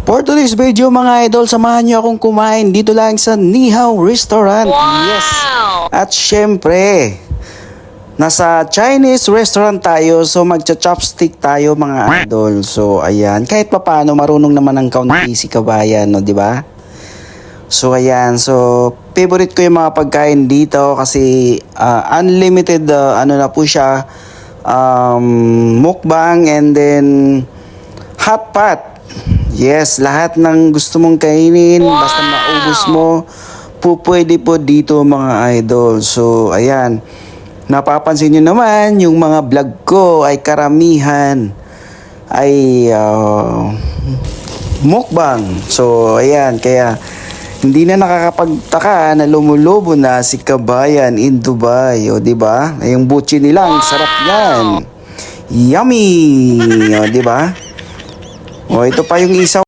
For today's video mga idol, samahan niyo akong kumain dito lang sa Nihao Restaurant. Wow! Yes! At syempre, nasa Chinese restaurant tayo, so magcha-chopstick tayo mga idol. So ayan, kahit papaano marunong naman ang kaunti si kabayan, no, di ba? So ayan, so favorite ko yung mga pagkain dito kasi unlimited ano na po siya, mukbang and then hot pot. Yes, lahat ng gusto mong kainin, basta maubos mo, pwede po dito mga idol. So, ayan, napapansin nyo naman, yung mga vlog ko ay karamihan ay mukbang. So, ayan, kaya hindi na nakakapagtaka na lumulobo na si kabayan in Dubai. O, diba? Yung butchi nila, ang sarap yan. Yummy! O, diba? O, ito pa yung isa.